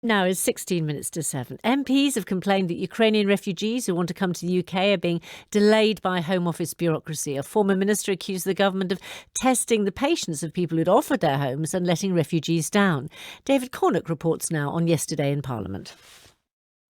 Now is 16 minutes to 7. MPs have complained that Ukrainian refugees who want to come to the UK are being delayed by Home Office bureaucracy. A former minister accused the government of testing the patience of people who'd offered their homes and letting refugees down. David Cornock reports now on Yesterday in Parliament.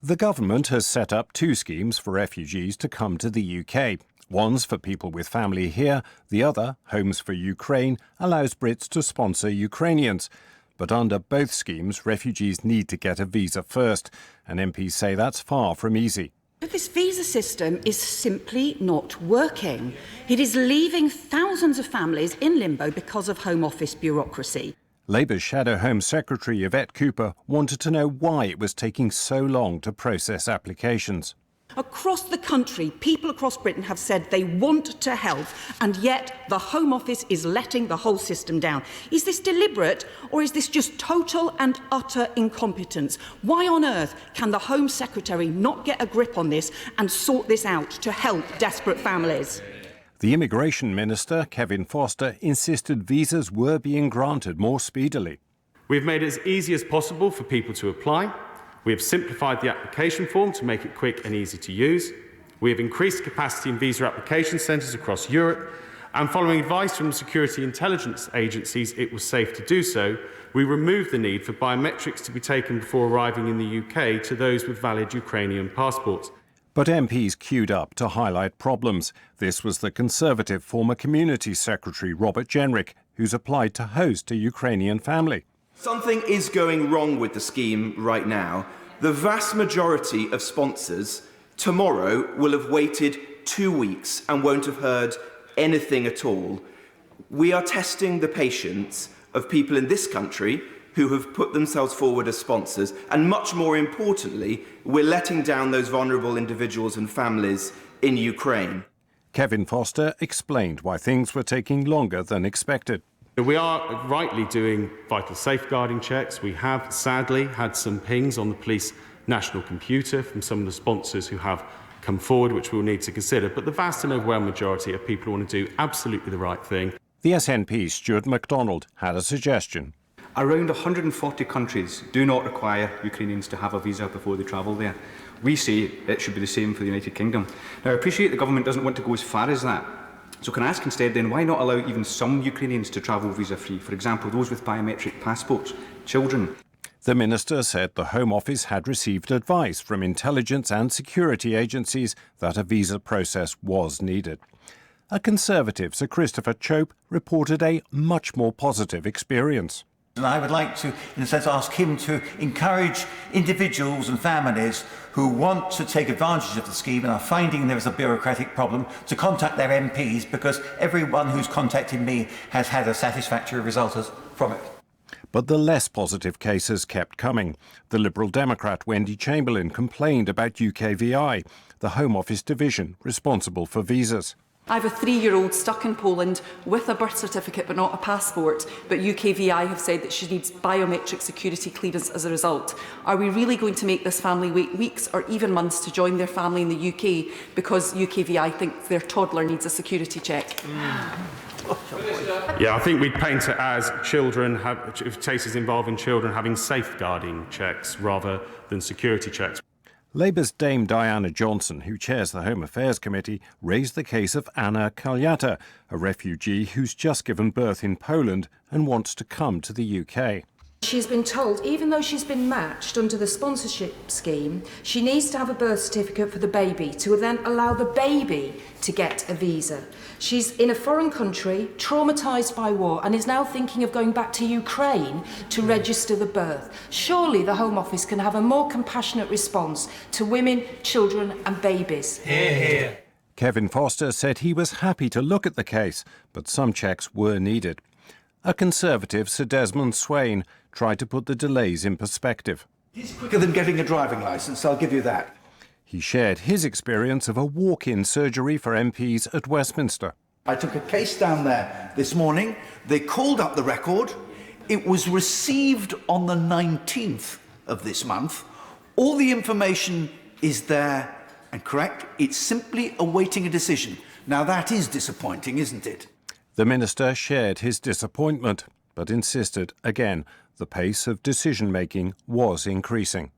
The government has set up two schemes for refugees to come to the UK. One's for people with family here. The other, Homes for Ukraine, allows Brits to sponsor Ukrainians. But under both schemes, refugees need to get a visa first, and MPs say that's far from easy. This visa system is simply not working. It is leaving thousands of families in limbo because of Home Office bureaucracy. Labour's Shadow Home Secretary Yvette Cooper wanted to know why it was taking so long to process applications. Across the country, people across Britain have said they want to help, and yet the Home Office is letting the whole system down. Is this deliberate, or is this just total and utter incompetence? Why on earth can the Home Secretary not get a grip on this and sort this out to help desperate families? The Immigration Minister, Kevin Foster, insisted visas were being granted more speedily. We've made it as easy as possible for people to apply. We have simplified the application form to make it quick and easy to use. We have increased capacity in visa application centres across Europe. And following advice from security intelligence agencies it was safe to do so, we removed the need for biometrics to be taken before arriving in the UK to those with valid Ukrainian passports. But MPs queued up to highlight problems. This was the Conservative former Community Secretary Robert Jenrick, who's applied to host a Ukrainian family. Something is going wrong with the scheme right now. The vast majority of sponsors tomorrow will have waited 2 weeks and won't have heard anything at all. We are testing the patience of people in this country who have put themselves forward as sponsors, and much more importantly, we're letting down those vulnerable individuals and families in Ukraine. Kevin Foster explained why things were taking longer than expected. We are rightly doing vital safeguarding checks. We have, sadly, had some pings on the police national computer from some of the sponsors who have come forward, which we'll need to consider. But the vast and overwhelming majority of people who want to do absolutely the right thing. The SNP, Stuart MacDonald, had a suggestion. Around 140 countries do not require Ukrainians to have a visa before they travel there. We say it should be the same for the United Kingdom. Now, I appreciate the government doesn't want to go as far as that. So can I ask instead then, why not allow even some Ukrainians to travel visa-free? For example, those with biometric passports, children. The minister said the Home Office had received advice from intelligence and security agencies that a visa process was needed. A Conservative, Sir Christopher Chope, reported a much more positive experience. And I would like to, in a sense, ask him to encourage individuals and families who want to take advantage of the scheme and are finding there is a bureaucratic problem to contact their MPs, because everyone who's contacted me has had a satisfactory result from it. But the less positive cases kept coming. The Liberal Democrat Wendy Chamberlain complained about UKVI, the Home Office division responsible for visas. I have a 3-year-old stuck in Poland with a birth certificate but not a passport, but UKVI have said that she needs biometric security clearance as a result. Are we really going to make this family wait weeks or even months to join their family in the UK because UKVI think their toddler needs a security check? Yeah, I think we'd paint it as children, cases involving children having safeguarding checks rather than security checks. Labour's Dame Diana Johnson, who chairs the Home Affairs Committee, raised the case of Anna Kalyata, a refugee who's just given birth in Poland and wants to come to the UK. She's been told, even though she's been matched under the sponsorship scheme, she needs to have a birth certificate for the baby to then allow the baby to get a visa. She's in a foreign country, traumatised by war, and is now thinking of going back to Ukraine to register the birth. Surely the Home Office can have a more compassionate response to women, children and babies. Hear, hear. Kevin Foster said he was happy to look at the case, but some checks were needed. A Conservative, Sir Desmond Swain, tried to put the delays in perspective. It's quicker than getting a driving licence, I'll give you that. He shared his experience of a walk-in surgery for MPs at Westminster. I took a case down there this morning. They called up the record. It was received on the 19th of this month. All the information is there and correct. It's simply awaiting a decision. Now that is disappointing, isn't it? The minister shared his disappointment, but insisted again the pace of decision-making was increasing.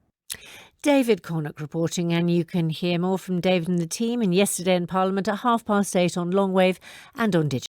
David Cornock reporting, and you can hear more from David and the team in Yesterday in Parliament at 8:30 on Longwave and on digital.